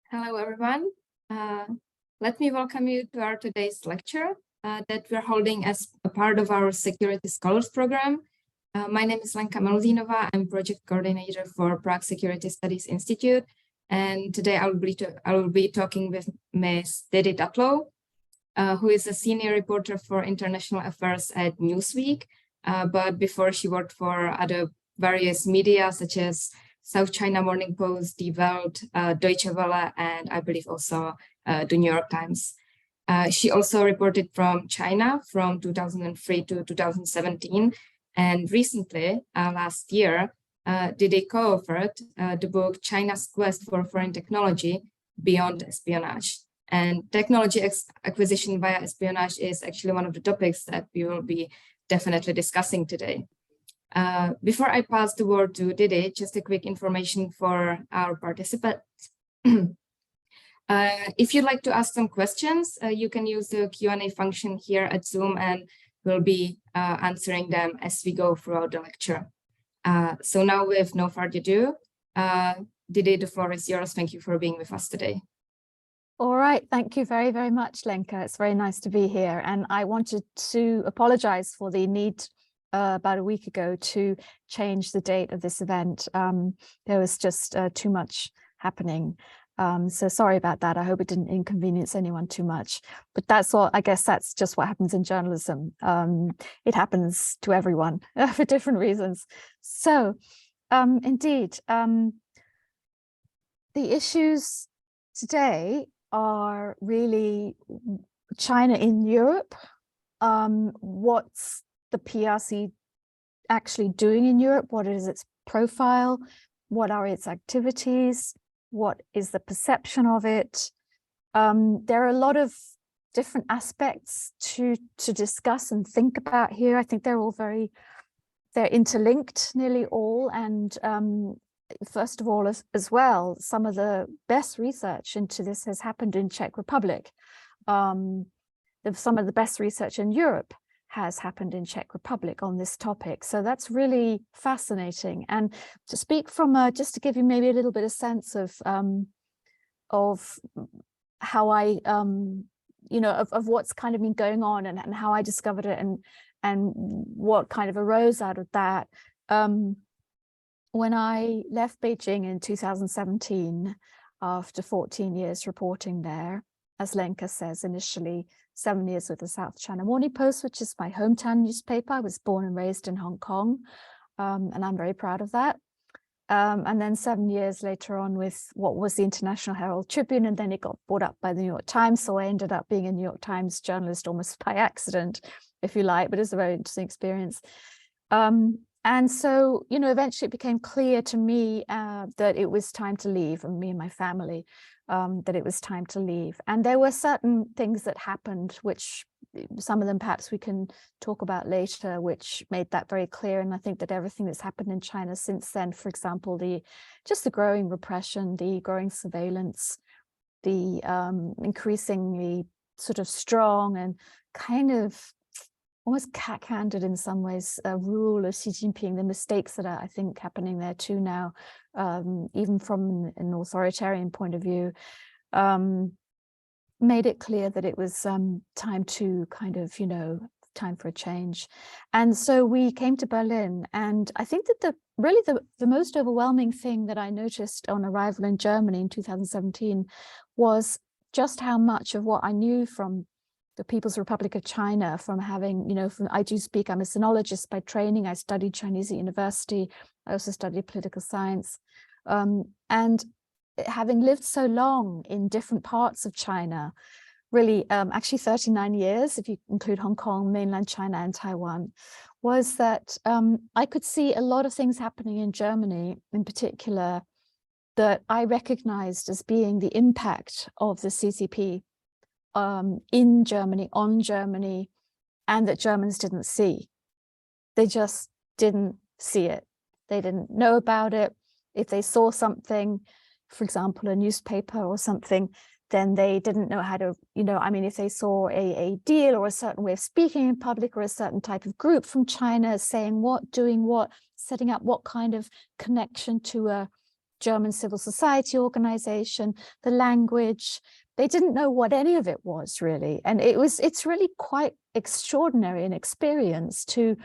Hello, everyone. Let me welcome you to our today's lecture that we're holding as a part of our Security Scholars Program. My name is Lenka Melodinova. I'm project coordinator for Prague Security Studies Institute. And today I will be talking with Ms. Didi Tatlow, who is a senior reporter for international affairs at Newsweek. But before, she worked for other various media such as South China Morning Post, Die Welt, Deutsche Welle, and I believe also the New York Times. She also reported from China from 2003 to 2017. And recently, last year, Didi co-authored the book China's Quest for Foreign Technology Beyond Espionage. And technology acquisition via espionage is actually one of the topics that we will be definitely discussing today. Before I pass the word to Didi, just a quick information for our participants. If you'd like to ask some questions, you can use the Q&A function here at Zoom, and we'll be answering them as we go throughout the lecture. So now, with no further ado, Didi, the floor is yours. Thank you for being with us today. All right, thank you very, very much, Lenka. It's very nice to be here. And I wanted to apologize for the need about a week ago to change the date of this event. There was just too much happening. So sorry about that. I hope it didn't inconvenience anyone too much. But that's all. I guess that's just what happens in journalism. It happens to everyone for different reasons. So indeed, the issues today are really China in Europe. What's the PRC actually doing in Europe? What is its profile? What are its activities? What is the perception of it? There are a lot of different aspects to discuss and think about here. I think they're interlinked, nearly all. And first of all, as well, some of the best research into this has happened in Czech Republic. Some of the best research in Europe has happened in Czech Republic on this topic. So that's really fascinating. And to speak from just to give you maybe a little bit of sense of how I, of what's kind of been going on and how I discovered it and what kind of arose out of that. When I left Beijing in 2017, after 14 years reporting there, as Lenka says, initially 7 years with the South China Morning Post, which is my hometown newspaper. I was born and raised in Hong Kong, and I'm very proud of that. And then 7 years later on with what was the International Herald Tribune, and then it got bought up by the New York Times. So I ended up being a New York Times journalist almost by accident, if you like, but it's a very interesting experience. And so, eventually it became clear to me that it was time to leave, and me and my family, that it was time to leave. And there were certain things that happened, which some of them perhaps we can talk about later, which made that very clear. And I think that everything that's happened in China since then, for example, the growing repression, the growing surveillance, the increasingly sort of strong and kind of almost cat-handed in some ways rule of Xi Jinping, the mistakes that are, I think, happening there too now, even from an authoritarian point of view, made it clear that it was time to kind of, time for a change. And so we came to Berlin, and I think that the most overwhelming thing that I noticed on arrival in Germany in 2017 was just how much of what I knew from the People's Republic of China, from having, I do speak, I'm a sinologist by training. I studied Chinese at university. I also studied political science. And having lived so long in different parts of China, really actually 39 years, if you include Hong Kong, mainland China and Taiwan, was that I could see a lot of things happening in Germany in particular that I recognized as being the impact of the CCP in Germany, on Germany, and that Germans didn't see. They just didn't see it. They didn't know about it. If they saw something, for example, a newspaper or something, then they didn't know how to, if they saw a deal or a certain way of speaking in public or a certain type of group from China saying what, doing what, setting up what kind of connection to a German civil society organization, the language. They didn't know what any of it was really. And it's really quite extraordinary an experience to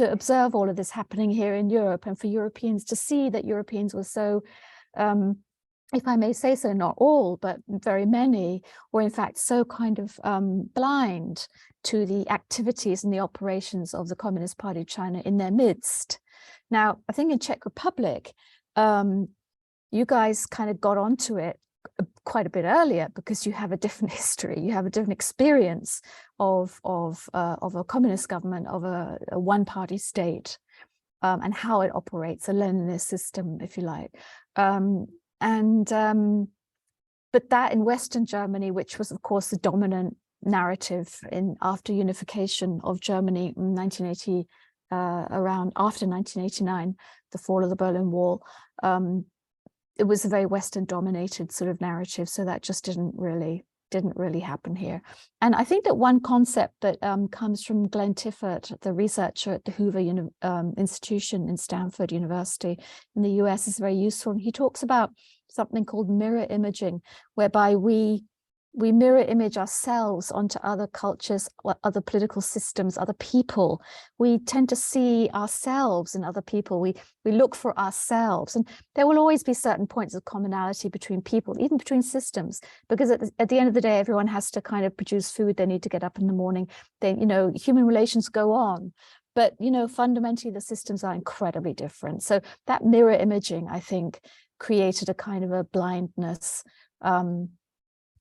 observe all of this happening here in Europe, and for Europeans to see that Europeans were so, if I may say so, not all, but very many were in fact so kind of blind to the activities and the operations of the Communist Party of China in their midst. Now, I think in Czech Republic, you guys kind of got onto it quite a bit earlier because you have a different history, you have a different experience of a communist government, of a one-party state, and how it operates, a Leninist system, if you like. But that in Western Germany, which was of course the dominant narrative after unification of Germany in 1980, around after 1989, the fall of the Berlin Wall, it was a very Western dominated sort of narrative. So that just didn't really happen here. And I think that one concept that comes from Glenn Tiffert, the researcher at the Hoover Institution in Stanford University in the US, is very useful. And he talks about something called mirror imaging, whereby we mirror image ourselves onto other cultures, other political systems, other people. We tend to see ourselves in other people. We look for ourselves. And there will always be certain points of commonality between people, even between systems, because at the end of the day, everyone has to kind of produce food. They need to get up in the morning. They, human relations go on. But, fundamentally, the systems are incredibly different. So that mirror imaging, I think, created a kind of a blindness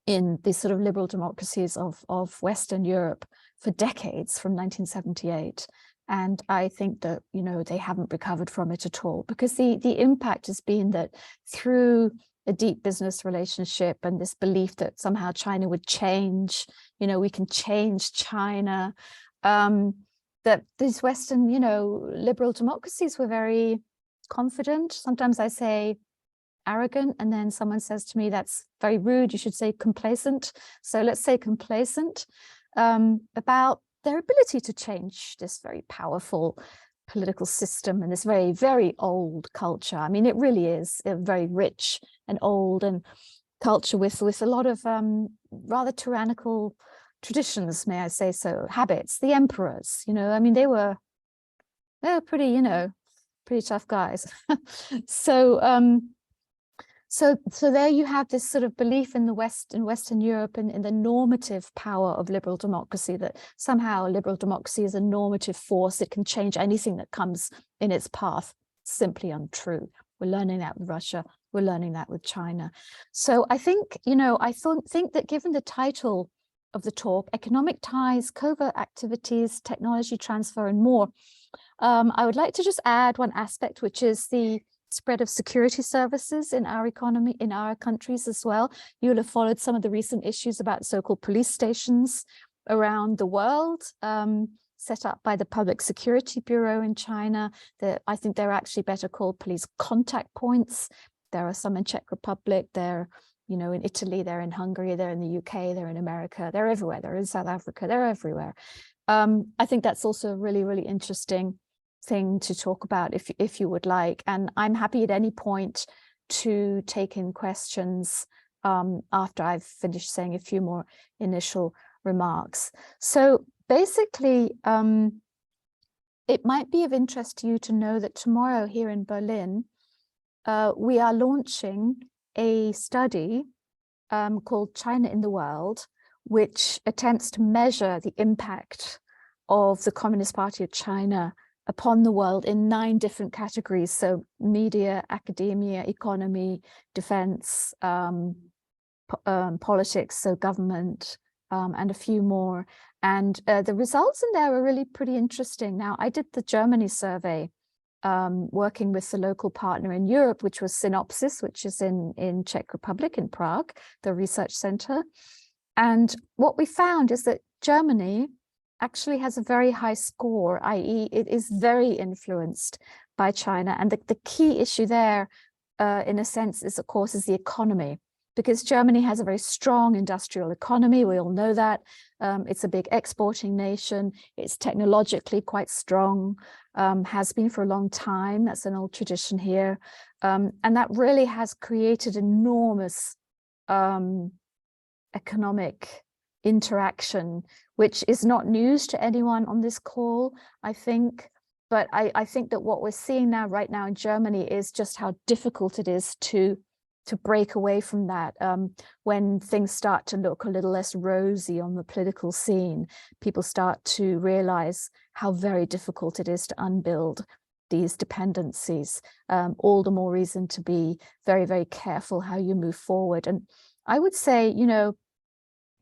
in these sort of liberal democracies of Western Europe for decades, from 1978. And I think that, they haven't recovered from it at all, because the impact has been that through a deep business relationship and this belief that somehow China would change, we can change China, that these Western, liberal democracies were very confident. Sometimes I say arrogant, and then someone says to me, that's very rude, you should say complacent. So let's say complacent about their ability to change this very powerful political system and this very, very old culture. I mean, it really is a very rich and old and culture with a lot of rather tyrannical traditions, may I say so, habits. The emperors, I mean, they were pretty, pretty tough guys. So there you have this sort of belief in the West, in Western Europe, and in the normative power of liberal democracy, that somehow liberal democracy is a normative force. It can change anything that comes in its path. Simply untrue. We're learning that with Russia. We're learning that with China. So I think, think that given the title of the talk, Economic Ties, Covert Activities, Technology Transfer, and more, I would like to just add one aspect, which is the spread of security services in our economy, in our countries as well. You'll have followed some of the recent issues about so-called police stations around the world, set up by the Public Security Bureau in China. I think they're actually better called police contact points. There are some in Czech Republic, they're in Italy, they're in Hungary, they're in the UK, they're in America, they're everywhere, they're in South Africa, they're everywhere. I think that's also a really, really interesting thing to talk about if you would like. And I'm happy at any point to take in questions after I've finished saying a few more initial remarks. So basically, it might be of interest to you to know that tomorrow here in Berlin, we are launching a study called China in the World, which attempts to measure the impact of the Communist Party of China upon the world in 9 different categories. So media, academia, economy, defense, politics, so government, and a few more. And the results in there are really pretty interesting. Now, I did the Germany survey, working with the local partner in Europe, which was Synopsis, which is in Czech Republic, in Prague, the research center. And what we found is that Germany actually has a very high score, i.e. it is very influenced by China. And the key issue there, in a sense, is, of course, is the economy, because Germany has a very strong industrial economy. We all know that. It's a big exporting nation. It's technologically quite strong. has been for a long time. That's an old tradition here. And that really has created enormous economic interaction, which is not news to anyone on this call, I think. But I think that what we're seeing now, right now in Germany, is just how difficult it is to break away from that. When things start to look a little less rosy on the political scene, people start to realize how very difficult it is to unbuild these dependencies. All the more reason to be very, very careful how you move forward. And I would say, you know,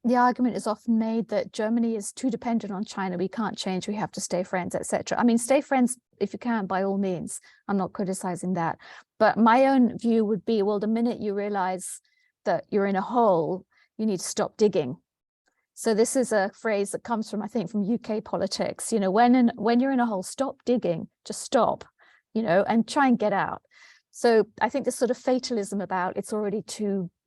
the argument is often made that Germany is too dependent on China. We can't change, we have to stay friends, etc. I mean, stay friends if you can, by all means. I'm not criticizing that. But my own view would be, well, the minute you realize that you're in a hole, you need to stop digging. So this is a phrase that comes from, I think, from UK politics. You know, when you're in a hole, stop digging, just stop, you know, and try and get out. So I think this sort of fatalism about it's already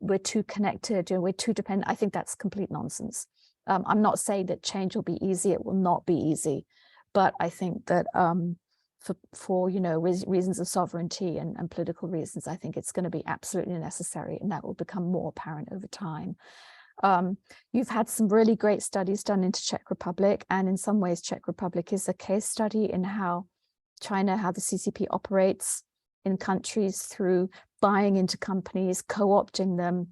we're too connected, you know, we're too dependent, I think that's complete nonsense. I'm not saying that change will be easy, it will not be easy, but I think that for you know, reasons of sovereignty and political reasons, I think it's going to be absolutely necessary, and that will become more apparent over time. You've had some really great studies done into Czech Republic, and in some ways Czech Republic is a case study in how the CCP operates in countries through buying into companies, co-opting them,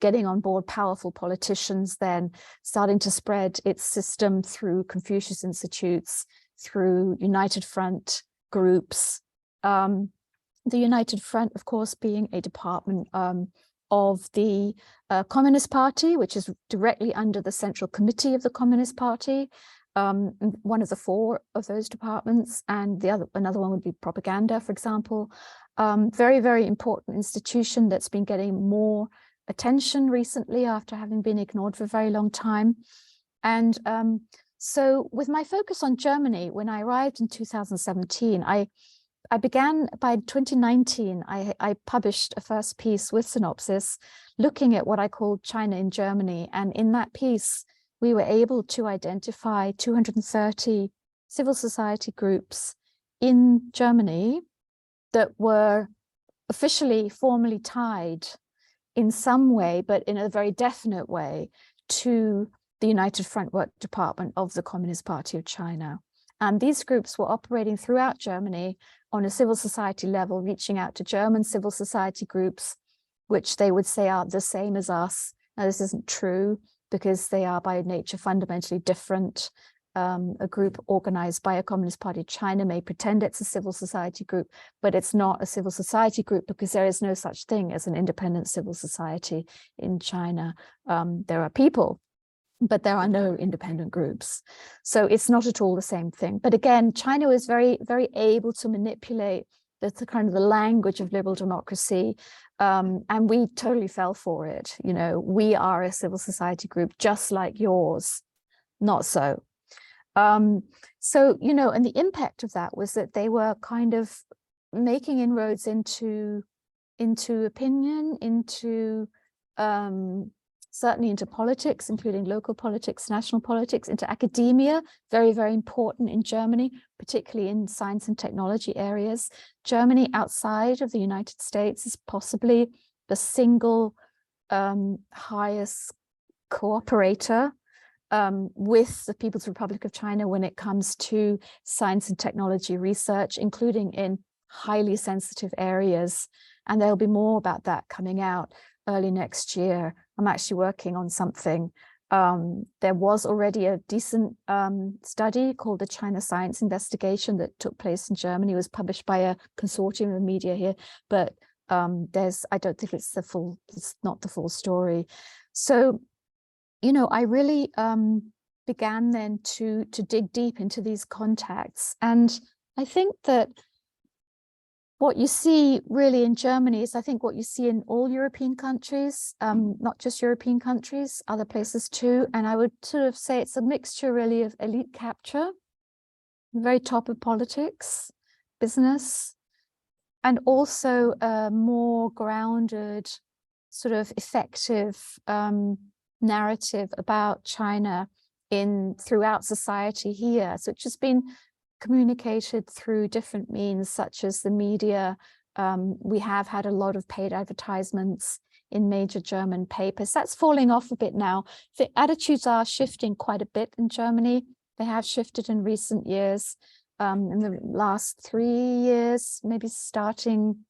getting on board powerful politicians, then starting to spread its system through Confucius Institutes, through United Front groups. The United Front, of course, being a department of the Communist Party, which is directly under the Central Committee of the Communist Party. One of the four of those departments, and another one would be propaganda, for example. Very, very important institution that's been getting more attention recently after having been ignored for a very long time. And so with my focus on Germany, when I arrived in 2017, I began, by 2019, I published a first piece with Synopsis looking at what I called China in Germany. And in that piece, we were able to identify 230 civil society groups in Germany that were officially, formally tied in some way, but in a very definite way, to the United Front Work Department of the Communist Party of China. And these groups were operating throughout Germany on a civil society level, reaching out to German civil society groups, which they would say are the same as us. Now, this isn't true, because they are by nature fundamentally different. A group organized by a Communist Party of China may pretend it's a civil society group, but it's not a civil society group because there is no such thing as an independent civil society in China. There are people, but there are no independent groups. So it's not at all the same thing. But again, China was very, very able to manipulate the kind of the language of liberal democracy. And we totally fell for it. You know, we are a civil society group just like yours. Not so. So, you know, and the impact of that was that they were kind of making inroads into opinion, into certainly into politics, including local politics, national politics, into academia, very, very important in Germany, particularly in science and technology areas. Germany, outside of the United States, is possibly the single highest cooperator with the People's Republic of China when it comes to science and technology research, including in highly sensitive areas. And there'll be more about that coming out early next year. I'm actually working on something. There was already a decent study called the China Science Investigation that took place in Germany. It was published by a consortium of media here, but I don't think it's not the full story. So, you know, I really began then to dig deep into these contacts. And I think that what you see really in Germany is, I think, what you see in all European countries, not just European countries, other places too. And I would sort of say it's a mixture really of elite capture, very top of politics, business, and also a more grounded, sort of effective narrative about China throughout society here. So it's just been communicated through different means, such as the media. We have had a lot of paid advertisements in major German papers. That's falling off a bit now. The attitudes are shifting quite a bit in Germany. They have shifted in recent years, in the last 3 years, maybe starting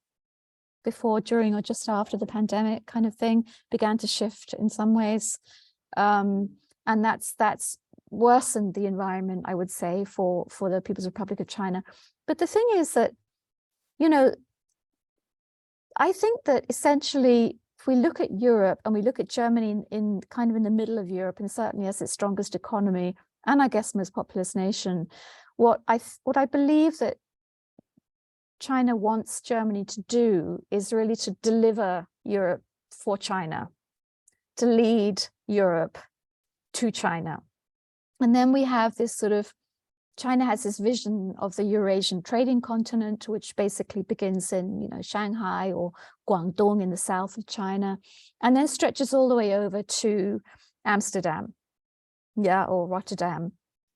before, during, or just after the pandemic kind of thing, began to shift in some ways. And that's worsened the environment, I would say, for the People's Republic of China. But the thing is that, you know, I think that essentially, if we look at Europe and we look at Germany in kind of in the middle of Europe, and certainly as its strongest economy, and I guess most populous nation, what I believe that China wants Germany to do is really to deliver Europe for China, to lead Europe to China. And then we have this sort of, China has this vision of the Eurasian trading continent, which basically begins in, you know, Shanghai or Guangdong in the south of China, and then stretches all the way over to Amsterdam, yeah, or Rotterdam.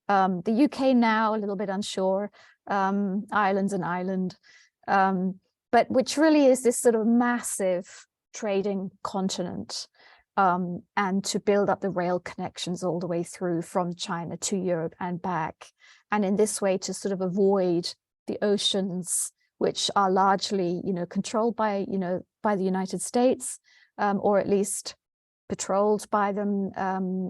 The UK now a little bit unsure. Ireland's an island, but which really is this sort of massive trading continent, and to build up the rail connections all the way through from China to Europe and back. And in this way to sort of avoid the oceans, which are largely, you know, controlled by, you know, by the United States, or at least patrolled by them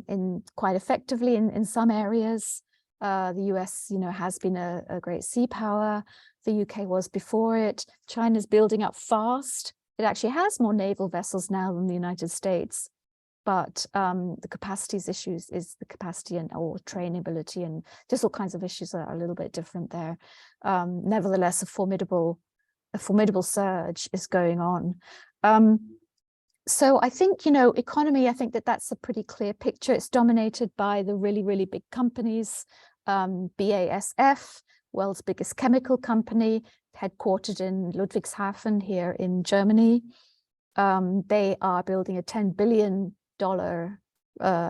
in quite effectively in some areas. The US, you know, has been a great sea power. The UK was before it. China's building up fast. It actually has more naval vessels now than the United States. But the capacities issues is the capacity and or trainability and just all kinds of issues that are a little bit different there. Nevertheless, a formidable surge is going on. So I think, you know, economy, I think that's a pretty clear picture. It's dominated by the really, really big companies. BASF, world's biggest chemical company, headquartered in Ludwigshafen here in Germany. They are building a $10 billion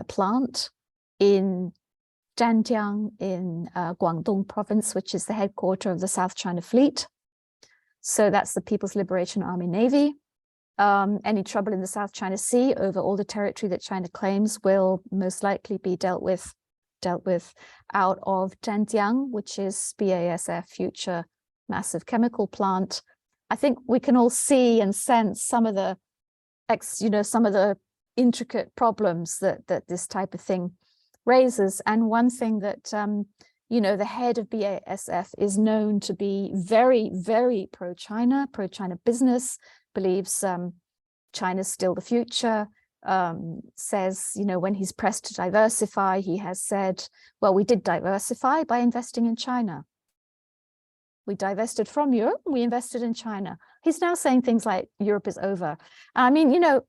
plant in Zhanjiang in Guangdong province, which is the headquarters of the South China Fleet. So that's the People's Liberation Army Navy. Any trouble in the South China Sea over all the territory that China claims will most likely be dealt with out of Zhanjiang, which is BASF future massive chemical plant. I think we can all see and sense some of the intricate problems that this type of thing raises. And one thing that you know, the head of BASF is known to be very, very pro-China business, believes China's still the future, says, you know, when he's pressed to diversify, he has said, well, we did diversify by investing in China. We divested from Europe, we invested in China. He's now saying things like Europe is over. I mean, you know,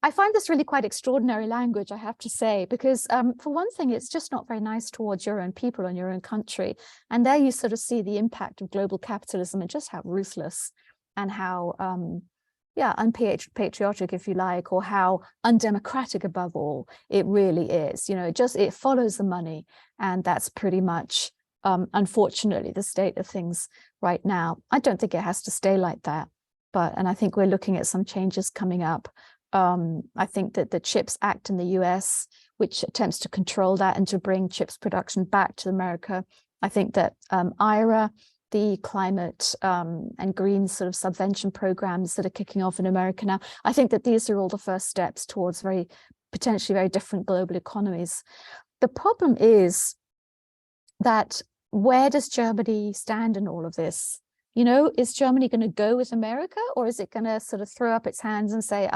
I find this really quite extraordinary language, I have to say, because for one thing, it's just not very nice towards your own people and your own country. And there you sort of see the impact of global capitalism and just how ruthless and how, unpatriotic, if you like, or how undemocratic above all it really is. You know, it follows the money. And that's pretty much, unfortunately, the state of things right now. I don't think it has to stay like that. And I think we're looking at some changes coming up. I think that the CHIPS Act in the US, which attempts to control that and to bring chips production back to America. I think that IRA, the climate and green sort of subvention programs that are kicking off in America now, I think that these are all the first steps towards potentially very different global economies. The problem is that where does Germany stand in all of this? You know, is Germany going to go with America, or is it going to sort of throw up its hands and say,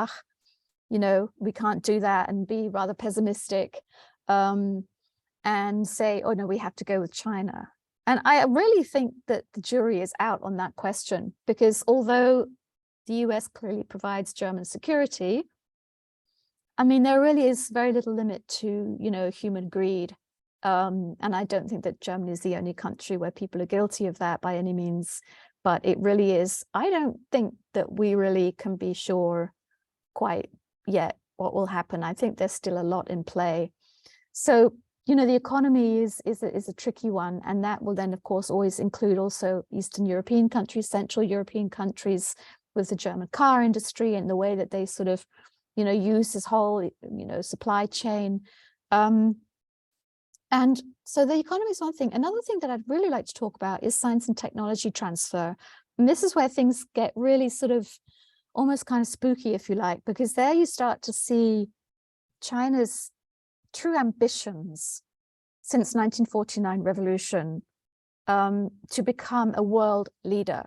you know, we can't do that, and be rather pessimistic and say, oh no, we have to go with China? And I really think that the jury is out on that question, because although the US clearly provides German security, I mean, there really is very little limit to, you know, human greed. And I don't think that Germany is the only country where people are guilty of that by any means, but it really is. I don't think that we really can be sure quite yet what will happen. I think there's still a lot in play. So you know, the economy is a tricky one, and that will then, of course, always include also Eastern European countries, Central European countries, with the German car industry and the way that they sort of, you know, use this whole, you know, supply chain. And so the economy is one thing. Another thing that I'd really like to talk about is science and technology transfer. And this is where things get really sort of almost kind of spooky, if you like, because there you start to see China's true ambitions since 1949 revolution to become a world leader,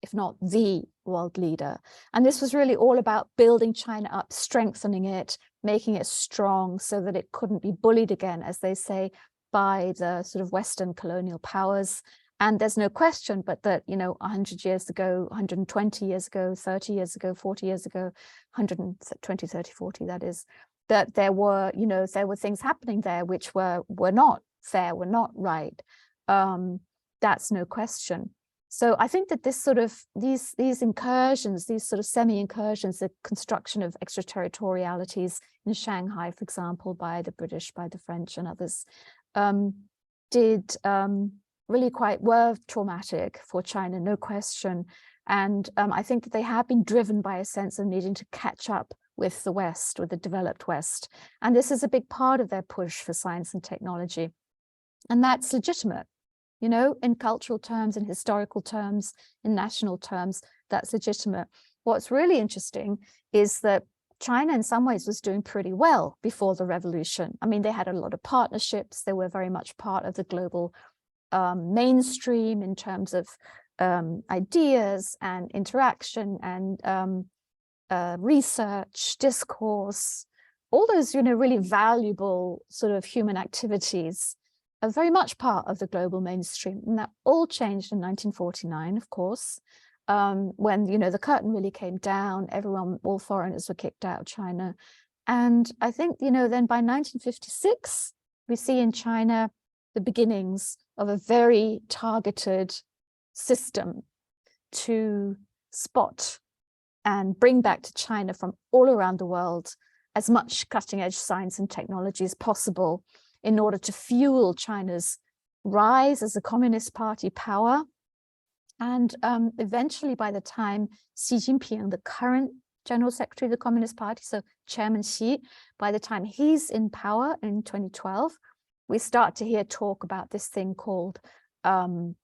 if not the world leader. And this was really all about building China up, strengthening it, making it strong so that it couldn't be bullied again, as they say, by the sort of Western colonial powers. And there's no question but that, you know, 100 years ago, 120 years ago, 30 years ago, 40 years ago, 120, 30, 40, that is, that there were, you know, there were things happening there which were not fair, were not right. That's no question. So I think that this sort of, these incursions, these sort of semi-incursions, the construction of extraterritorialities in Shanghai, for example, by the British, by the French and others, really were traumatic for China, no question. And I think that they have been driven by a sense of needing to catch up with the West, with the developed West. And this is a big part of their push for science and technology. And that's legitimate. You know, in cultural terms, in historical terms, in national terms, that's legitimate. What's really interesting is that China in some ways was doing pretty well before the revolution. I mean, they had a lot of partnerships. They were very much part of the global mainstream in terms of ideas and interaction and research, discourse, all those, you know, really valuable sort of human activities are very much part of the global mainstream. And that all changed in 1949, of course, when, you know, the curtain really came down, all foreigners were kicked out of China. And I think, you know, then by 1956, we see in China the beginnings of a very targeted system to spot and bring back to China from all around the world as much cutting edge science and technology as possible, in order to fuel China's rise as a Communist Party power. And eventually, by the time Xi Jinping, the current General Secretary of the Communist Party, so Chairman Xi, by the time he's in power in 2012, we start to hear talk about this thing called, you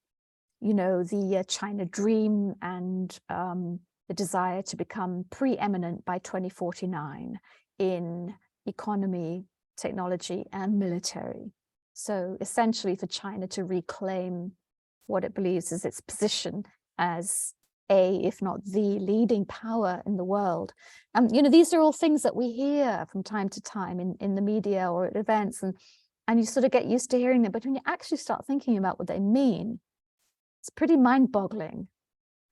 know, the China dream and the desire to become preeminent by 2049 in economy, technology and military. So essentially for China to reclaim what it believes is its position as if not the leading power in the world. You know, these are all things that we hear from time to time in the media or at events, and you sort of get used to hearing them. But when you actually start thinking about what they mean, it's pretty mind-boggling.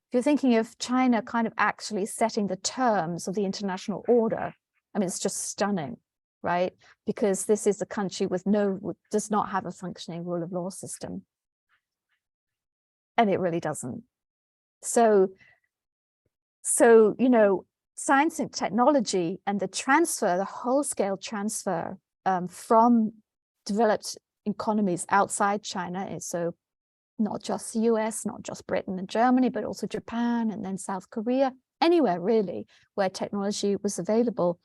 If you're thinking of China kind of actually setting the terms of the international order, I mean, it's just stunning. Right? Because this is a country does not have a functioning rule of law system. And it really doesn't. So, you know, science and technology and the transfer, the whole scale transfer from developed economies outside China, and so not just the US, not just Britain and Germany, but also Japan and then South Korea, anywhere really where technology was available.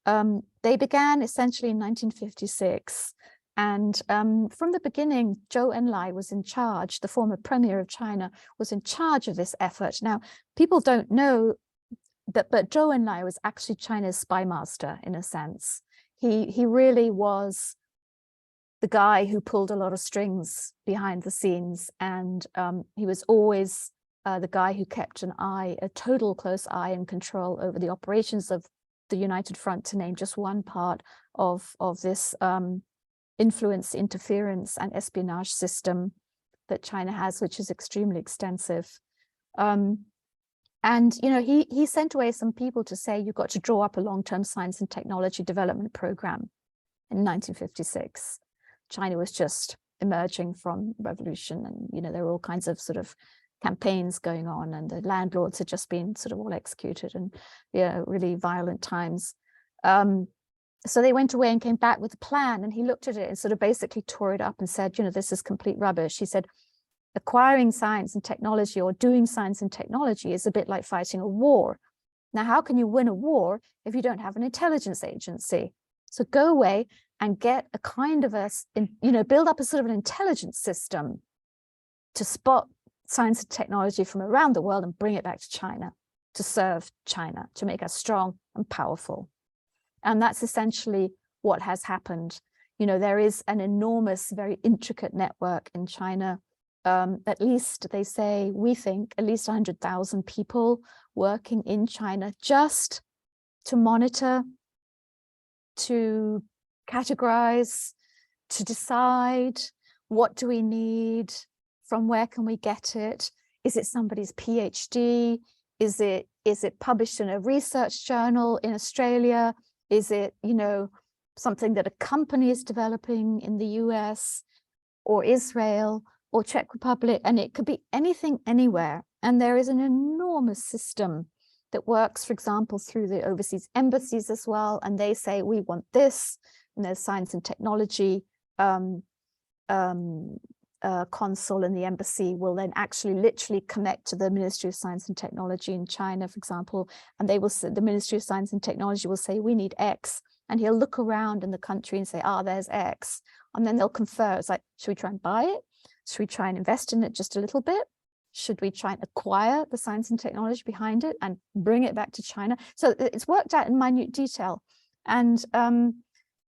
They began essentially in 1956. And from the beginning, Zhou Enlai was in charge, the former premier of China was in charge of this effort. Now, people don't know that, but Zhou Enlai was actually China's spy master in a sense. He really was the guy who pulled a lot of strings behind the scenes. And he was always the guy who kept a total close eye and control over the operations of the United Front, to name just one part of this influence, interference and espionage system that China has, which is extremely extensive. And, you know, he sent away some people to say, you've got to draw up a long-term science and technology development program in 1956. China was just emerging from revolution, and, you know, there were all kinds of sort of campaigns going on, and the landlords had just been sort of all executed, and, you know, really violent times. so they went away and came back with a plan, and he looked at it and sort of basically tore it up and said, this is complete rubbish. He said, acquiring science and technology or doing science and technology is a bit like fighting a war. Now, how can you win a war if you don't have an intelligence agency? So go away and get a kind of build up a sort of an intelligence system to spot science and technology from around the world and bring it back to China, to serve China, to make us strong and powerful. And that's essentially what has happened. There is an enormous, very intricate network in China. At least they say, we think, at least 100,000 people working in China just to monitor, to categorize, to decide what do we need, from where can we get it? Is it somebody's PhD? Is it published in a research journal in Australia? Is it, something that a company is developing in the US or Israel or Czech Republic? And it could be anything, anywhere. And there is an enormous system that works, for example, through the overseas embassies as well. And they say, we want this. And there's science and technology consul in the embassy will then actually literally connect to the Ministry of Science and Technology in China, for example, and they will say, the Ministry of Science and Technology will say, we need X, and he'll look around in the country and say, there's X, and then they'll confer. It's like, should we try and buy it? Should we try and invest in it just a little bit? Should we try and acquire the science and technology behind it and bring it back to China? So it's worked out in minute detail. And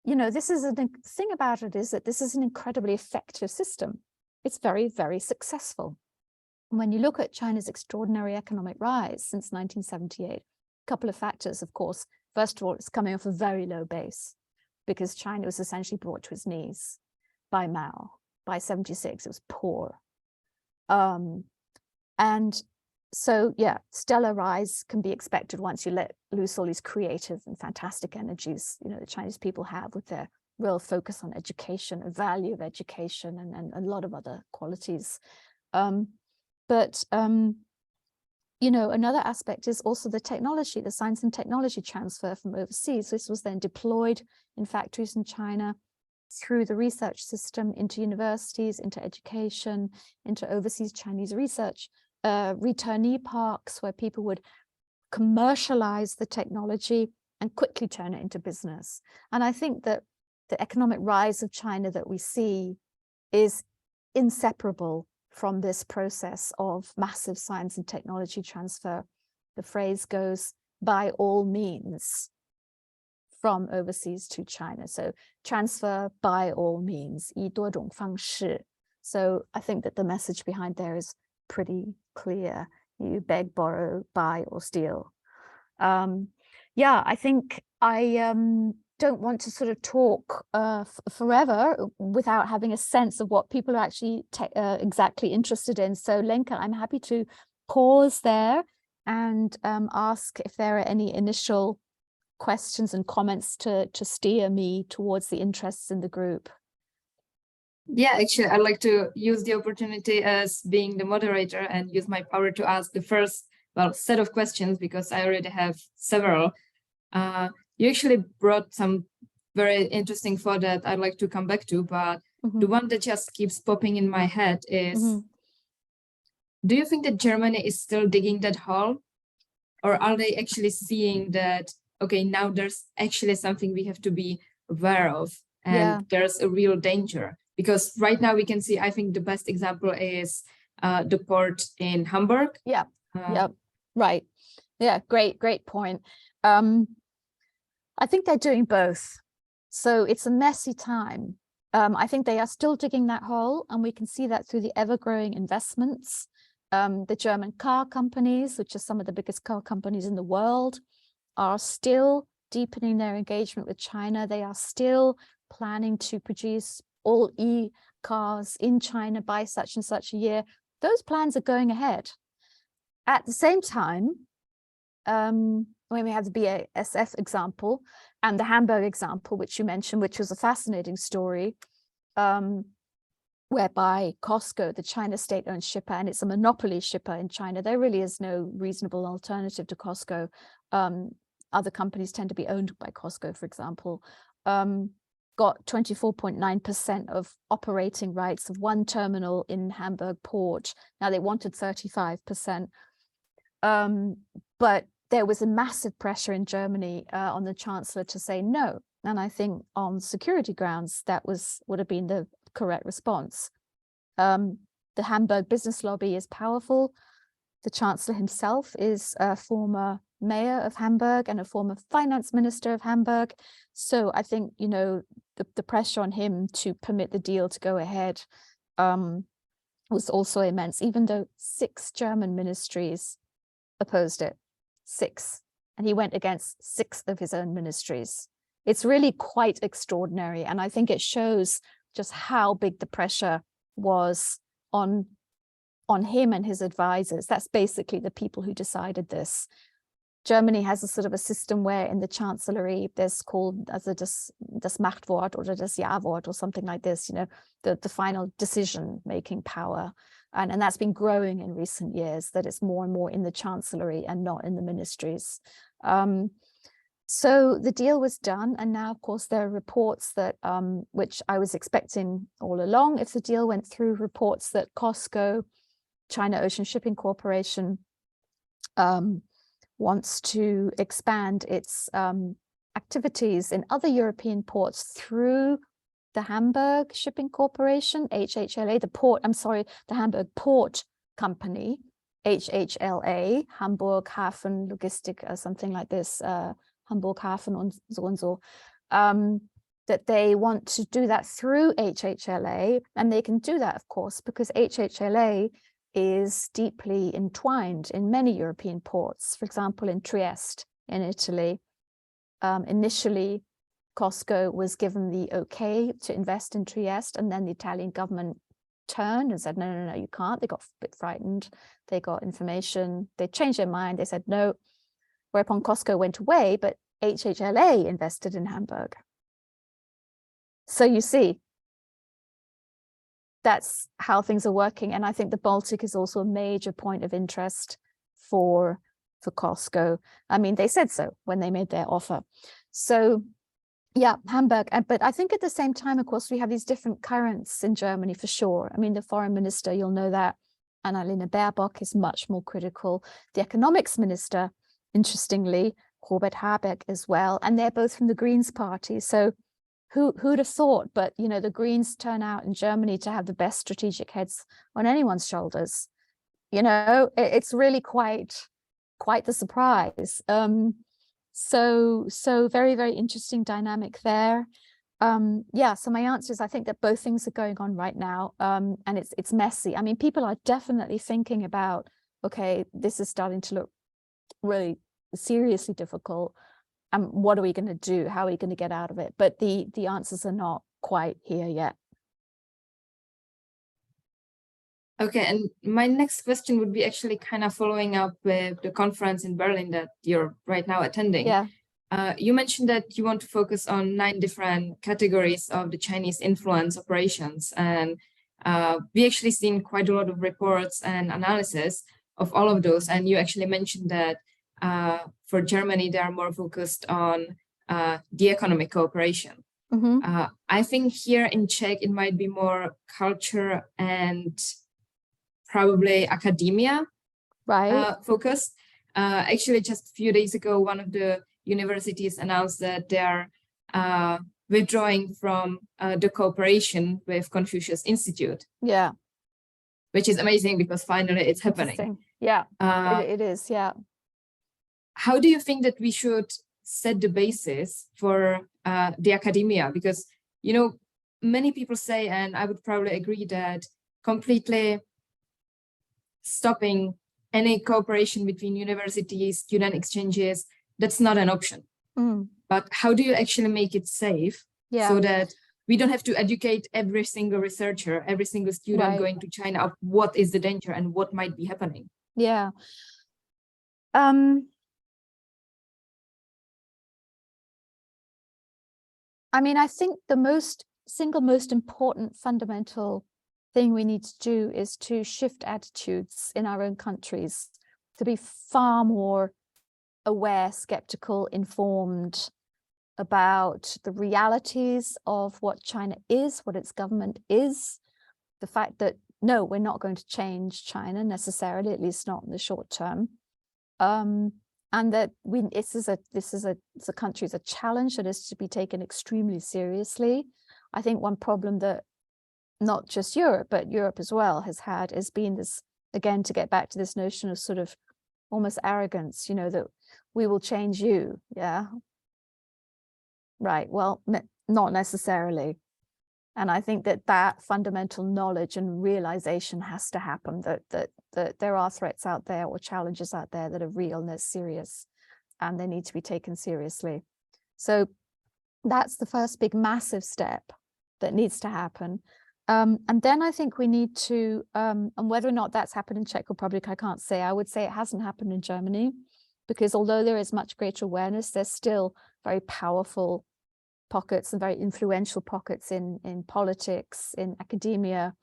this is the thing about it, is that this is an incredibly effective system. It's very, very successful. When you look at China's extraordinary economic rise since 1978, a couple of factors, of course. First of all, it's coming off a very low base because China was essentially brought to its knees by Mao. By 76, it was poor. And so, stellar rise can be expected once you let loose all these creative and fantastic energies, the Chinese people have with their real focus on education, a value of education, and a lot of other qualities. Another aspect is also the technology, the science and technology transfer from overseas. This was then deployed in factories in China through the research system into universities, into education, into overseas Chinese research, returnee parks where people would commercialize the technology and quickly turn it into business. And I think that the economic rise of China that we see is inseparable from this process of massive science and technology transfer. The phrase goes, by all means, from overseas to China. So transfer by all means, 以多种方式. So I think that the message behind there is pretty clear. You beg, borrow, buy, or steal. I think I don't want to sort of talk forever without having a sense of what people are actually exactly interested in. So Lenka, I'm happy to pause there and ask if there are any initial questions and comments to steer me towards the interests in the group. Yeah, actually, I'd like to use the opportunity as being the moderator and use my power to ask the first set of questions, because I already have several. You actually brought some very interesting thought that I'd like to come back to, but the one that just keeps popping in my head is, do you think that Germany is still digging that hole? Or are they actually seeing that, okay, now there's actually something we have to be aware of and there's a real danger? Because right now we can see, I think the best example is the port in Hamburg. Right. Yeah, great point. I think they're doing both. So it's a messy time. I think they are still digging that hole, and we can see that through the ever-growing investments. The German car companies, which are some of the biggest car companies in the world, are still deepening their engagement with China. They are still planning to produce all e-cars in China by such and such a year. Those plans are going ahead. At the same time, when we have the BASF example and the Hamburg example, which you mentioned, which was a fascinating story, whereby COSCO, the China state-owned shipper, and it's a monopoly shipper in China, there really is no reasonable alternative to COSCO, other companies tend to be owned by Costco, for example, got 24.9% of operating rights of one terminal in Hamburg port. Now they wanted 35%, but there was a massive pressure in Germany on the chancellor to say no. And I think on security grounds, that would have been the correct response. The Hamburg business lobby is powerful. The chancellor himself is a former mayor of Hamburg and a former finance minister of Hamburg. So I think, you know, the pressure on him to permit the deal to go ahead was also immense, even though 6 German ministries opposed it. 6. And he went against 6 of his own ministries. It's really quite extraordinary. And I think it shows just how big the pressure was on him and his advisors. That's basically the people who decided this. Germany has a sort of a system where in the chancellery there's called as a das Machtwort or das Ja-Wort or something like this, you know, the final decision making power. And that's been growing in recent years, that it's more and more in the chancellery and not in the ministries. So the deal was done. And now, of course, there are reports that, which I was expecting all along, if the deal went through, reports that Costco, China Ocean Shipping Corporation, wants to expand its activities in other European ports through the Hamburg Shipping Corporation, HHLA, the Hamburg Port Company, HHLA, Hamburg Hafen Logistik, or something like this, Hamburg Hafen und so, that they want to do that through HHLA. And they can do that, of course, because HHLA is deeply entwined in many European ports. For example, in Trieste, in Italy, initially, Costco was given the okay to invest in Trieste, and then the Italian government turned and said, no, you can't. They got a bit frightened. They got information. They changed their mind. They said no, whereupon Costco went away, but HHLA invested in Hamburg. So you see, that's how things are working. And I think the Baltic is also a major point of interest for Costco. I mean, they said so when they made their offer. So yeah, Hamburg. But I think at the same time, of course, we have these different currents in Germany for sure. I mean, the foreign minister, you'll know that, Annalena Baerbock, is much more critical. The economics minister, interestingly, Robert Habeck as well. And they're both from the Greens party. So who'd have thought? But, you know, the Greens turn out in Germany to have the best strategic heads on anyone's shoulders. You know, it's really quite the surprise. So very, very interesting dynamic there. Yeah, so my answer is I think that both things are going on right now, and it's messy. I mean, people are definitely thinking about, okay, this is starting to look really seriously difficult. What are we going to do? How are we going to get out of it? But the answers are not quite here yet. Okay, and my next question would be actually kind of following up with the conference in Berlin that you're right now attending. Yeah. You mentioned that you want to focus on 9 different categories of the Chinese influence operations. And we actually seen quite a lot of reports and analysis of all of those. And you actually mentioned that for Germany, they are more focused on the economic cooperation. Mm-hmm. I think here in Czech, it might be more culture and probably academia focused. Actually, just a few days ago, one of the universities announced that they are withdrawing from the cooperation with Confucius Institute. Yeah. Which is amazing because finally it's happening. Yeah, it is, yeah. How do you think that we should set the basis for the academia? Because, you know, many people say, and I would probably agree, that completely stopping any cooperation between universities, student exchanges, that's not an option. But how do you actually make it safe so that we don't have to educate every single researcher, every single student going to China of what is the danger and what might be happening? Yeah. I mean, I think the single most important fundamental thing we need to do is to shift attitudes in our own countries to be far more aware, skeptical, informed about the realities of what China is, what its government is, the fact that, no, we're not going to change China necessarily, at least not in the short term. And that this is a country, it's a challenge that is to be taken extremely seriously. I think one problem that not just Europe, but Europe as well has been this, again, to get back to this notion of sort of almost arrogance, you know, that we will change you. Yeah. Right. Well, not necessarily. And I think that fundamental knowledge and realization has to happen that there are threats out there or challenges out there that are real and they're serious and they need to be taken seriously. So that's the first big massive step that needs to happen. And then I think we need to, and whether or not that's happened in Czech Republic, I can't say. I would say it hasn't happened in Germany, because although there is much greater awareness, there's still very powerful pockets and very influential pockets in politics, in academia,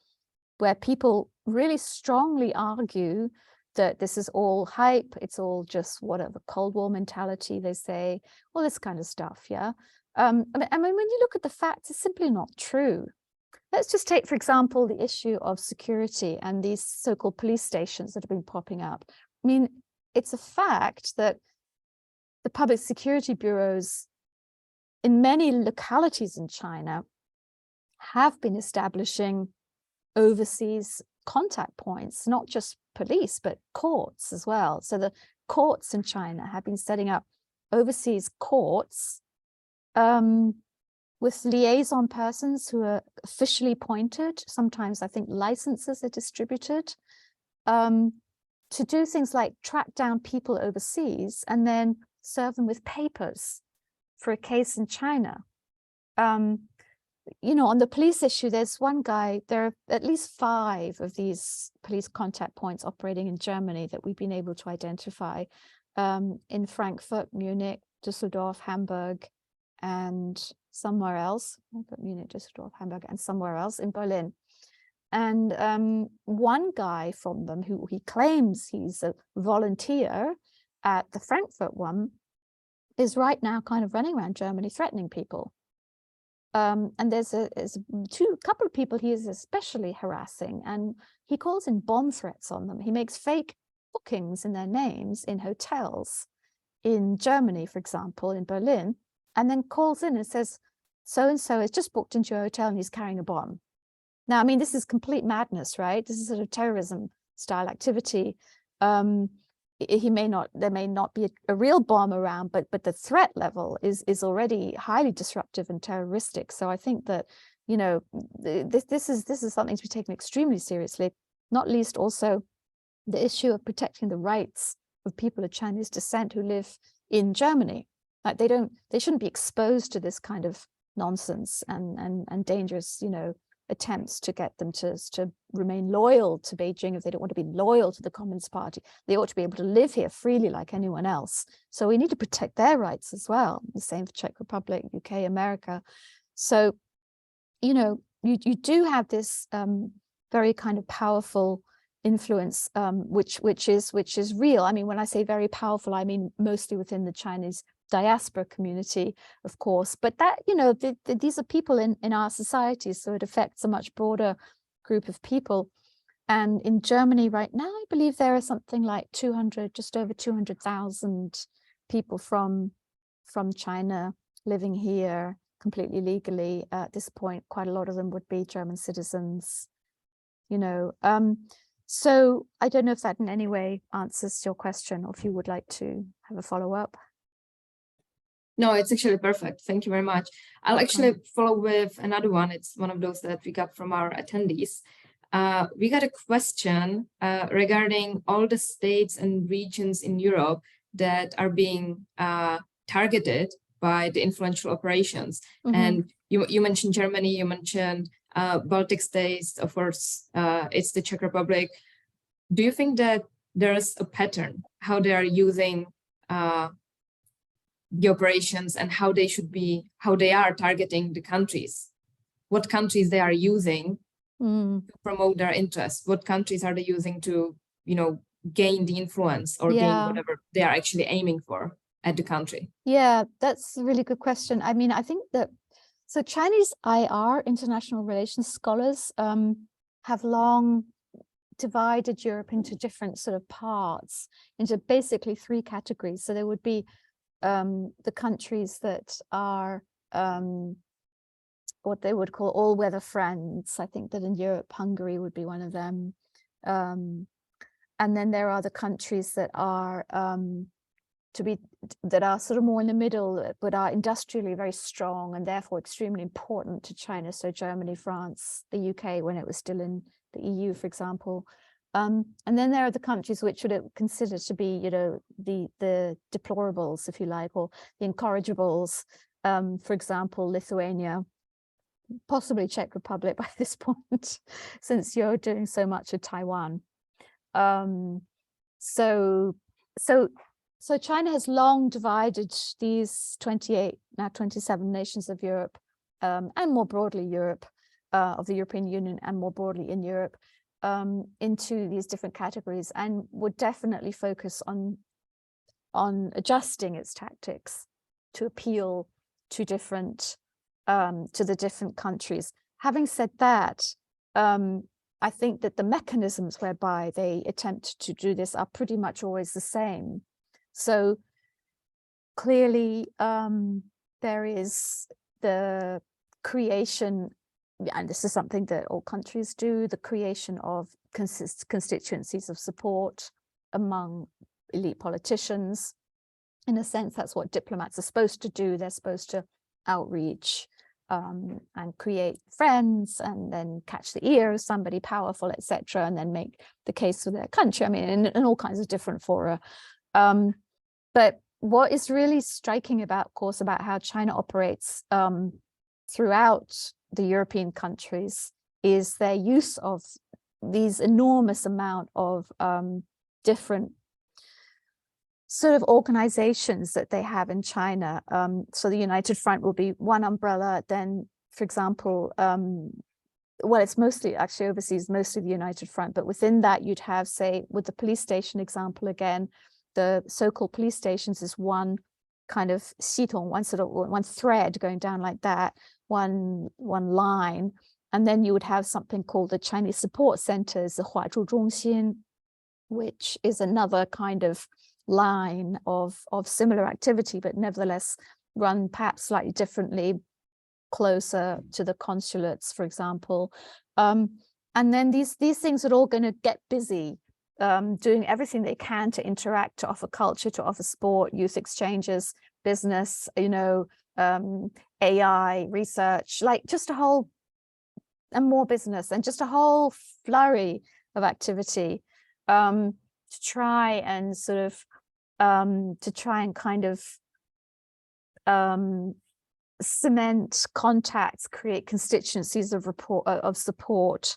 where people really strongly argue that this is all hype, it's all just whatever, Cold War mentality, they say, all this kind of stuff, yeah? I mean, when you look at the facts, it's simply not true. Let's just take, for example, the issue of security and these so-called police stations that have been popping up. I mean, it's a fact that the public security bureaus in many localities in China have been establishing overseas contact points, not just police, but courts as well. So the courts in China have been setting up overseas courts with liaison persons who are officially appointed. Sometimes I think licenses are distributed to do things like track down people overseas and then serve them with papers for a case in China. You know, on the police issue, there's one guy, there are at least 5 of these police contact points operating in Germany that we've been able to identify in Frankfurt, Munich, Düsseldorf, Hamburg, and somewhere else, Munich, Düsseldorf, Hamburg, and somewhere else in Berlin. And one guy from them who he claims he's a volunteer at the Frankfurt one is right now kind of running around Germany threatening people. And there's a couple of people he is especially harassing, and he calls in bomb threats on them. He makes fake bookings in their names in hotels in Germany, for example, in Berlin, and then calls in and says, so-and-so has just booked into your hotel and he's carrying a bomb. Now, I mean, this is complete madness, right? This is sort of terrorism style activity. There may not be a real bomb around, but the threat level is already highly disruptive and terroristic. So I think that, you know, this is something to be taken extremely seriously, not least also the issue of protecting the rights of people of Chinese descent who live in Germany. Like they shouldn't be exposed to this kind of nonsense and dangerous, you know, attempts to get them to remain loyal to Beijing. If they don't want to be loyal to the Communist Party, they ought to be able to live here freely like anyone else. So we need to protect their rights as well. The same for Czech Republic, UK, America. So, you know, you do have this very kind of powerful influence, which is real. I mean, when I say very powerful, I mean mostly within the Chinese diaspora community, of course, but that, you know, these are people in our society, so it affects a much broader group of people. And in Germany right now, I believe there are something like just over 200,000 people from China living here completely legally. At this point, quite a lot of them would be German citizens, you know. So I don't know if that in any way answers your question, or if you would like to have a follow-up. No, it's actually perfect. Thank you very much. I'll actually follow with another one. It's one of those that we got from our attendees. We got a question regarding all the states and regions in Europe that are being targeted by the influential operations. Mm-hmm. And you mentioned Germany, you mentioned Baltic states, of course, it's the Czech Republic. Do you think that there's a pattern how they are using the operations and how they are targeting the countries, what countries they are using to promote their interests, what countries are they using to, you know, gain the influence or gain Yeah. whatever they are actually aiming for at the country? Yeah, that's a really good question. I mean, I think that so Chinese IR, international relations scholars, have long divided Europe into different sort of parts, into basically three categories. So there would be the countries that are what they would call all-weather friends. I think that in Europe, Hungary would be one of them. And then there are the countries that are that are sort of more in the middle, but are industrially very strong and therefore extremely important to China. So Germany, France, the UK, when it was still in the EU, for example. And then there are the countries which would consider to be, you know, the deplorables, if you like, or the incorrigibles. For example, Lithuania, possibly Czech Republic by this point, since you're doing so much with Taiwan. So China has long divided these 28, now 27 nations of Europe, and more broadly Europe, of the European Union, and more broadly in Europe, into these different categories, and would definitely focus on adjusting its tactics to appeal to the different countries. Having said that, I think that the mechanisms whereby they attempt to do this are pretty much always the same. So clearly, there is the creation, and this is something that all countries do, the creation of constituencies of support among elite politicians. In a sense, that's what diplomats are supposed to do. They're supposed to outreach and create friends, and then catch the ear of somebody powerful, etc., and then make the case for their country. I mean, in all kinds of different fora. But what is really striking about, of course, about how China operates throughout the European countries is their use of these enormous amount of different sort of organizations that they have in China. So the United Front will be one umbrella. Then, for example, well, it's mostly actually overseas, mostly the United Front, but within that you'd have, say, with the police station example again, the so-called police stations is one kind of 系统, one thread going down like that, one line, and then you would have something called the Chinese support centers, the 华驻中心, which is another kind of line of similar activity, but nevertheless run perhaps slightly differently, closer to the consulates, for example. And then these things are all going to get busy, doing everything they can to interact, to offer culture, to offer sport, youth exchanges, business, you know, AI, research, like just a whole, and more business, and just a whole flurry of activity to try and sort of, kind of cement contacts, create constituencies of support.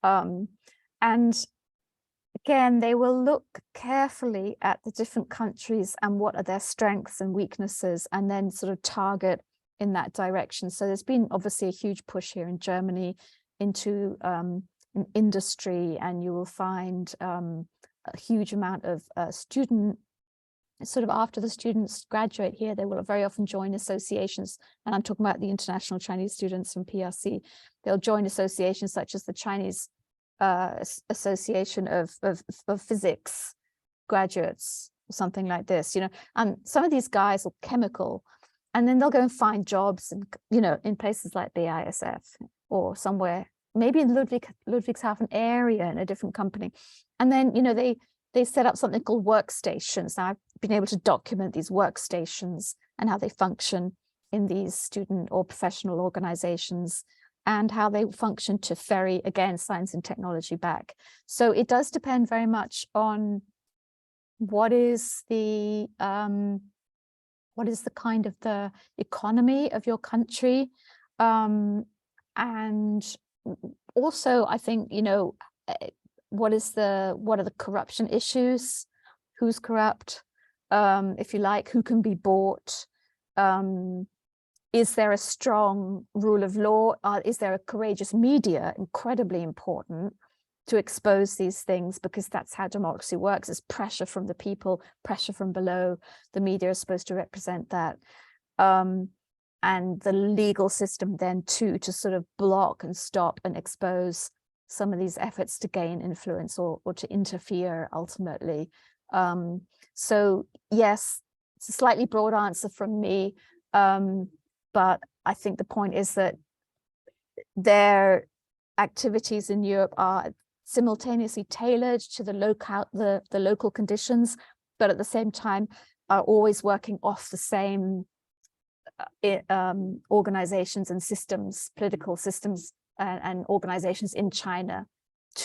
And again, they will look carefully at the different countries and what are their strengths and weaknesses, and then sort of target in that direction. So there's been obviously a huge push here in Germany into industry, and you will find a huge amount of student, sort of after the students graduate here, they will very often join associations, and I'm talking about the international Chinese students from PRC. They'll join associations such as the Chinese Association of Physics graduates, or something like this, you know. And some of these guys are chemical, and then they'll go and find jobs, and you know, in places like BASF or somewhere, maybe in Ludwigshafen area in a different company, and then, you know, they set up something called workstations. Now, I've been able to document these workstations and how they function in these student or professional organizations, and how they function to ferry, again, science and technology back. So it does depend very much on what is the kind of the economy of your country. And also, I think, you know, what are the corruption issues? Who's corrupt, if you like, who can be bought? Is there a strong rule of law? Is there a courageous media? Incredibly important. to expose these things, because that's how democracy works. It's pressure from the people, pressure from below. The media is supposed to represent that. And the legal system then too, to sort of block and stop and expose some of these efforts to gain influence or to interfere ultimately. So yes, it's a slightly broad answer from me, but I think the point is that their activities in Europe are simultaneously tailored to the local conditions, but at the same time are always working off the same organizations and systems, political systems and organizations in China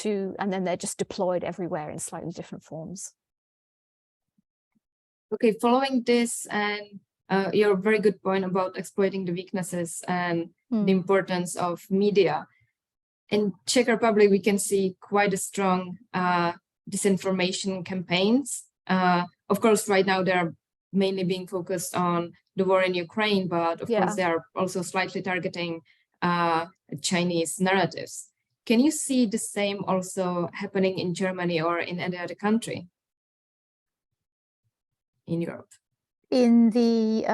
and then they're just deployed everywhere in slightly different forms. Okay, following this and your very good point about exploiting the weaknesses and the importance of media. In Czech Republic, we can see quite a strong disinformation campaigns. Of course, right now they're mainly being focused on the war in Ukraine, but of course they are also slightly targeting Chinese narratives. Can you see the same also happening in Germany or in any other country in Europe? In the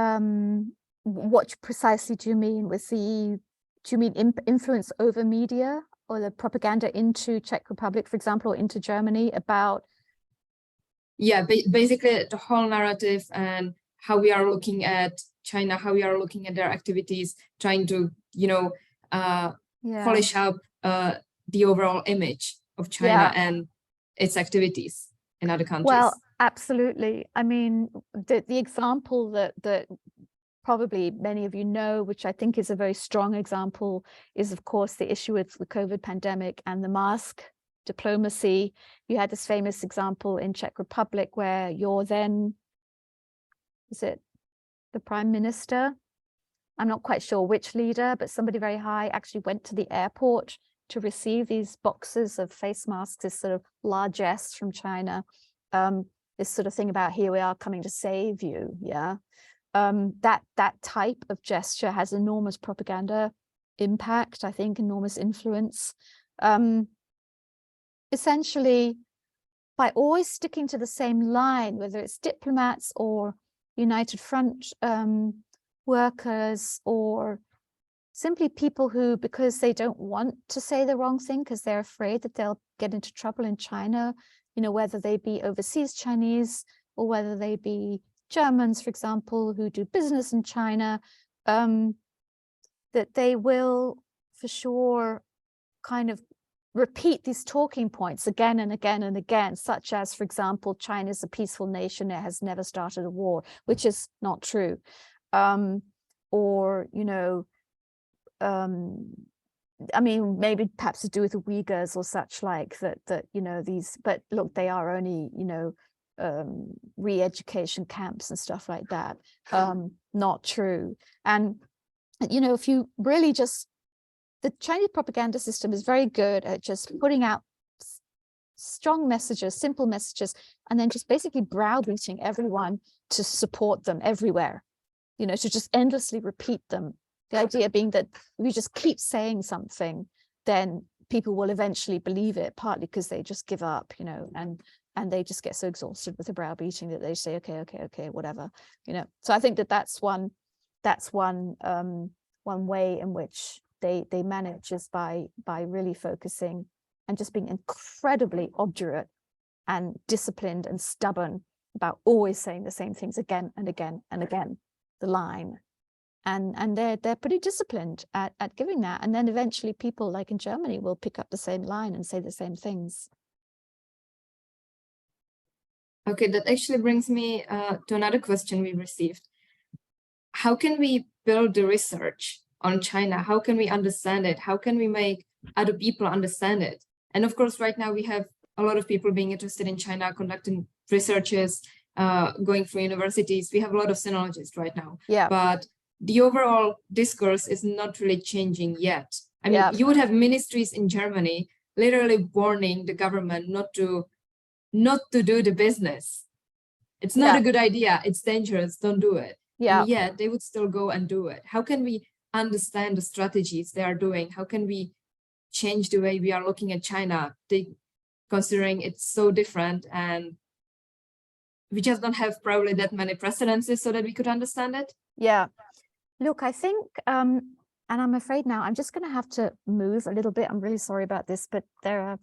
what precisely do you mean with the? Do you mean influence over media or the propaganda into Czech Republic, for example, or into Germany about? Yeah, basically the whole narrative and how we are looking at China, how we are looking at their activities, trying to, polish up the overall image of China and its activities in other countries. Well, absolutely. I mean, the example that probably many of you know, which I think is a very strong example, is of course the issue with the COVID pandemic and the mask diplomacy. You had this famous example in Czech Republic where your then, is it the Prime Minister? I'm not quite sure which leader, but somebody very high actually went to the airport to receive these boxes of face masks, this sort of largesse from China, this sort of thing about here we are coming to save you, that type of gesture has enormous propaganda impact, I think, enormous influence. Essentially, by always sticking to the same line, whether it's diplomats or United Front workers or simply people who, because they don't want to say the wrong thing because they're afraid that they'll get into trouble in China, whether they be overseas Chinese or whether they be Germans, for example, who do business in China, that they will for sure kind of repeat these talking points again and again and again, such as, for example, China's a peaceful nation, it has never started a war, which is not true. I mean, maybe perhaps to do with the Uyghurs or such like that, these, but look, they are only, re-education camps and stuff like that. Not true. And, if you really just, the Chinese propaganda system is very good at just putting out strong messages, simple messages, and then just basically browbeating everyone to support them everywhere, to just endlessly repeat them. The idea being that if you just keep saying something, then people will eventually believe it, partly because they just give up, and they just get so exhausted with the browbeating that they say, okay, whatever, So I think that's one way in which they manage is by really focusing and just being incredibly obdurate and disciplined and stubborn about always saying the same things again and again and again, the line. And they're pretty disciplined at giving that. And then eventually people like in Germany will pick up the same line and say the same things. Okay, that actually brings me to another question we received. How can we build the research on China? How can we understand it? How can we make other people understand it? And of course, right now we have a lot of people being interested in China, conducting researches, going through universities. We have a lot of sinologists right now. Yeah. But the overall discourse is not really changing yet. I mean, you would have ministries in Germany literally warning the government not to do the business. It's not a good idea. It's dangerous. Don't do it. Yeah. And yet they would still go and do it. How can we understand the strategies they are doing? How can we change the way we are looking at China, considering it's so different and we just don't have probably that many precedences so that we could understand it? Yeah, look, I think, and I'm afraid now I'm just going to have to move a little bit. I'm really sorry about this, but I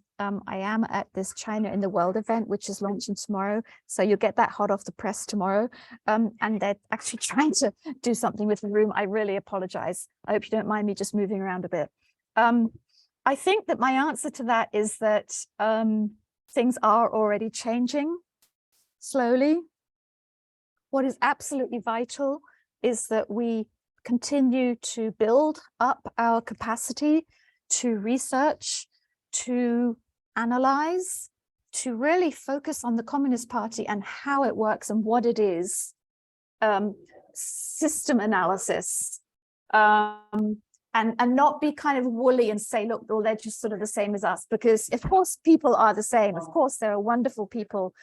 am at this China in the World event, which is launching tomorrow. So you'll get that hot off the press tomorrow. And they're actually trying to do something with the room. I really apologize. I hope you don't mind me just moving around a bit. I think that my answer to that is that things are already changing slowly. What is absolutely vital is that we continue to build up our capacity to research, to analyze, to really focus on the Communist Party and how it works and what it is, system analysis, and not be kind of woolly and say, look, well, they're just sort of the same as us, because of course people are the same. Of course, there are wonderful people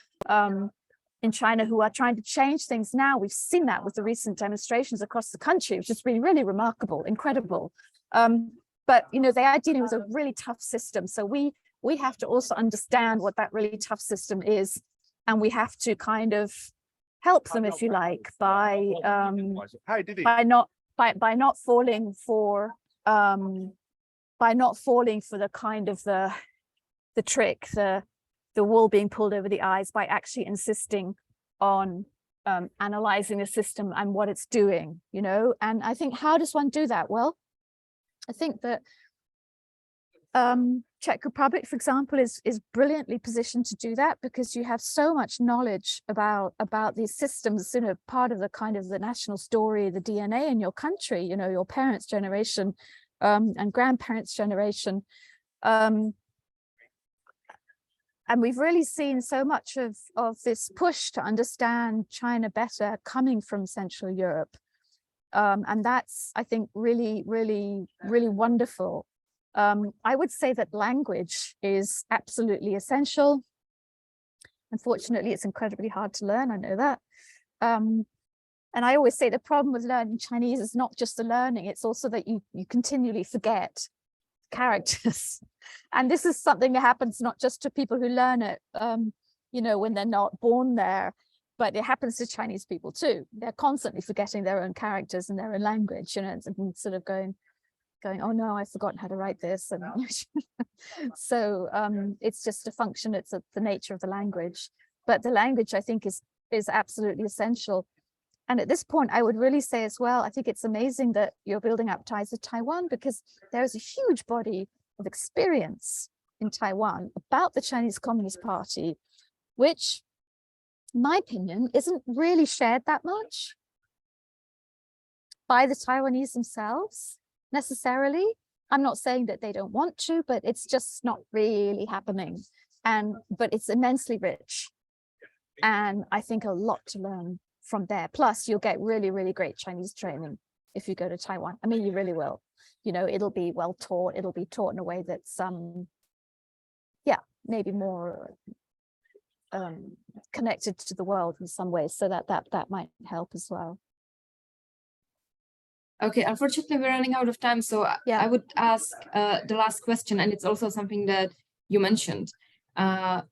in China who are trying to change things now. We've seen that with the recent demonstrations across the country, which has been really remarkable, incredible. But you know, they are dealing with a really tough system. So we have to also understand what that really tough system is, and we have to kind of help them, if you like, by not falling for the kind of the trick, the wool being pulled over the eyes, by actually insisting on analyzing the system and what it's doing, you know. And I think, how does one do that? Well, I think that Czech Republic, for example, is brilliantly positioned to do that, because you have so much knowledge about these systems, you know, part of the kind of the national story, the DNA in your country, you know, your parents' generation and grandparents' generation. And we've really seen so much of this push to understand China better coming from Central Europe. And that's, I think, really, really, really wonderful. I would say that language is absolutely essential. Unfortunately, it's incredibly hard to learn. I know that. And I always say the problem with learning Chinese is not just the learning, it's also that you continually forget characters. And this is something that happens not just to people who learn it, you know, when they're not born there, but it happens to Chinese people too. They're constantly forgetting their own characters and their own language, you know, and sort of going, oh no, I've forgotten how to write this. And so it's just a function, it's the nature of the language. But the language, I think, is absolutely essential. And at this point, I would really say as well, I think it's amazing that you're building up ties with Taiwan, because there is a huge body of experience in Taiwan about the Chinese Communist Party, which, in my opinion, isn't really shared that much by the Taiwanese themselves necessarily. I'm not saying that they don't want to, but it's just not really happening. But it's immensely rich. And I think a lot to learn from there. Plus, you'll get really, really great Chinese training if you go to Taiwan. I mean, you really will. You know, it'll be well taught. It'll be taught in a way that's, maybe more connected to the world in some ways. So that might help as well. Okay, unfortunately, we're running out of time. So I would ask the last question, and it's also something that you mentioned.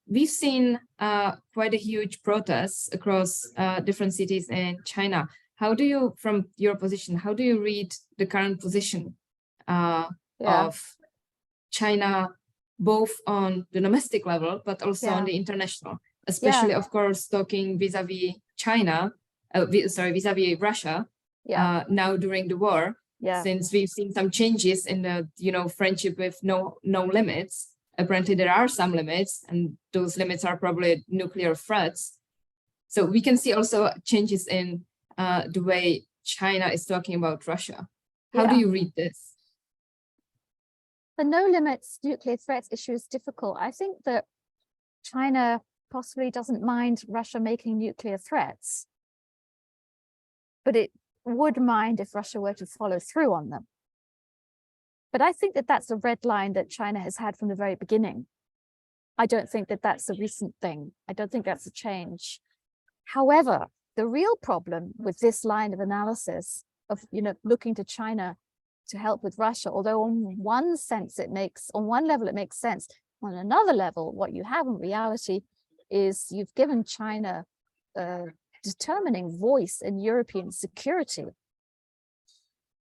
We've seen quite a huge protests across different cities in China. How do you, from your position, how do you read the current position of China, both on the domestic level, but also on the international, especially, of course, talking vis-a-vis China, vis-a-vis Russia, now during the war, since we've seen some changes in the, you know, friendship with no limits. Apparently, there are some limits, and those limits are probably nuclear threats. So we can see also changes in the way China is talking about Russia. How do you read this? The no limits nuclear threats issue is difficult. I think that China possibly doesn't mind Russia making nuclear threats, but it would mind if Russia were to follow through on them. But I think that that's a red line that China has had from the very beginning. I don't think that that's a recent thing. I don't think that's a change. However, the real problem with this line of analysis of, you know, looking to China to help with Russia, although on one level it makes sense. On another level, what you have in reality is you've given China a determining voice in European security.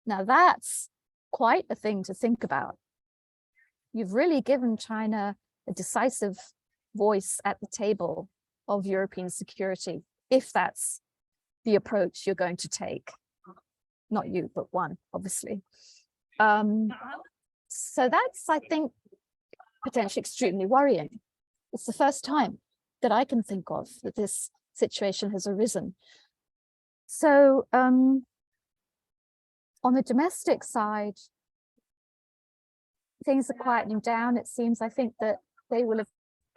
Now that's quite a thing to think about. You've really given China a decisive voice at the table of European security, if that's the approach you're going to take. Not you, but one, obviously. So that's, I think, potentially extremely worrying. It's the first time that I can think of that this situation has arisen. So on the domestic side, things are quietening down, it seems. I think that they will have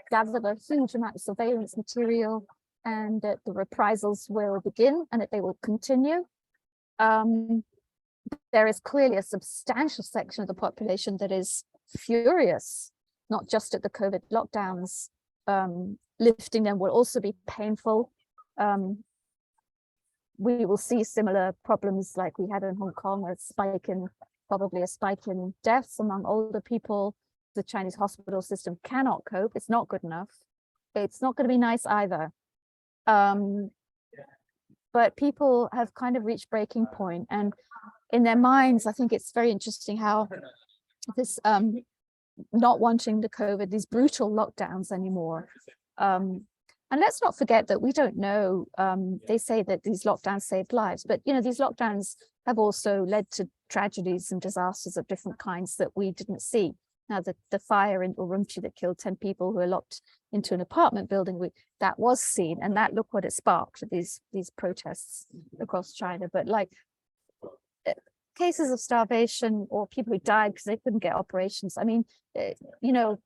gathered a huge amount of surveillance material and that the reprisals will begin and that they will continue. There is clearly a substantial section of the population that is furious, not just at the COVID lockdowns. Lifting them will also be painful. We will see similar problems like we had in Hong Kong, probably a spike in deaths among older people. The Chinese hospital system cannot cope. It's not good enough. It's not going to be nice either. But people have kind of reached breaking point, and in their minds, I think it's very interesting how this not wanting the COVID, these brutal lockdowns anymore. And let's not forget that we don't know, they say that these lockdowns saved lives, but you know, these lockdowns have also led to tragedies and disasters of different kinds that we didn't see. Now, the fire in Urumqi that killed 10 people who were locked into an apartment building, that was seen, and that, look what it sparked, these protests across China. But like cases of starvation or people who died because they couldn't get operations. I mean, you know,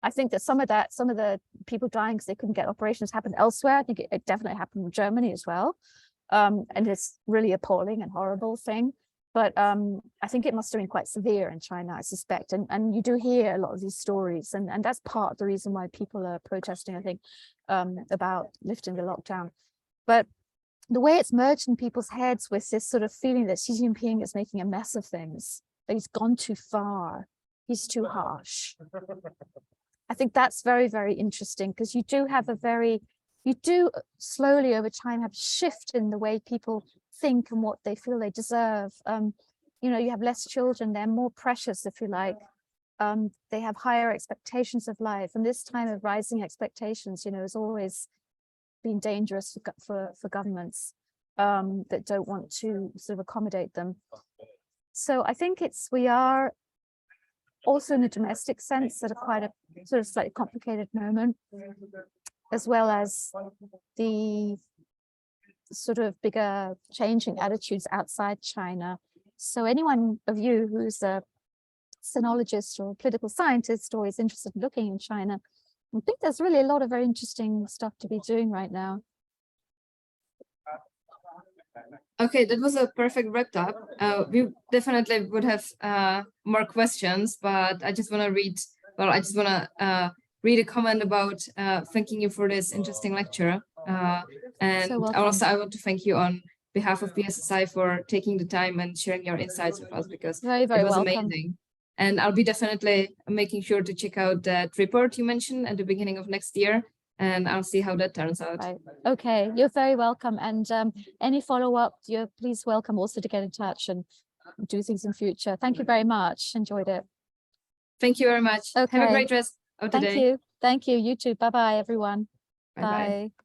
I think that some of the people dying because they couldn't get operations happened elsewhere. I think it definitely happened in Germany as well. And it's really appalling and horrible thing. But I think it must have been quite severe in China, I suspect. And you do hear a lot of these stories. And that's part of the reason why people are protesting, I think, about lifting the lockdown. But the way it's merged in people's heads with this sort of feeling that Xi Jinping is making a mess of things, that he's gone too far, he's too harsh. I think that's very, very interesting, because you do slowly over time have a shift in the way people think and what they feel they deserve. You know, you have less children, they're more precious, if you like. They have higher expectations of life, and this time of rising expectations, you know, has always been dangerous for governments that don't want to sort of accommodate them. So I think we are also in a domestic sense at quite a sort of slightly complicated moment, as well as the sort of bigger changing attitudes outside China. So anyone of you who's a sinologist or a political scientist or is interested in looking in China, I think there's really a lot of very interesting stuff to be doing right now. Okay, that was a perfect wrap up. We definitely would have more questions, but I just want to read a comment about thanking you for this interesting lecture. And So also I want to thank you on behalf of BSSI for taking the time and sharing your insights with us, because very, very it was welcome. amazing. And I'll be definitely making sure to check out that report you mentioned at the beginning of next year, and I'll see how that turns out. Right. Okay, you're very welcome. And any follow-up, you're please welcome also to get in touch and do things in future. Thank you very much. Enjoyed it. Thank you very much. Okay. Have a great rest of the day. Thank you. Thank you. You too. Bye-bye, everyone. Bye-bye. Bye.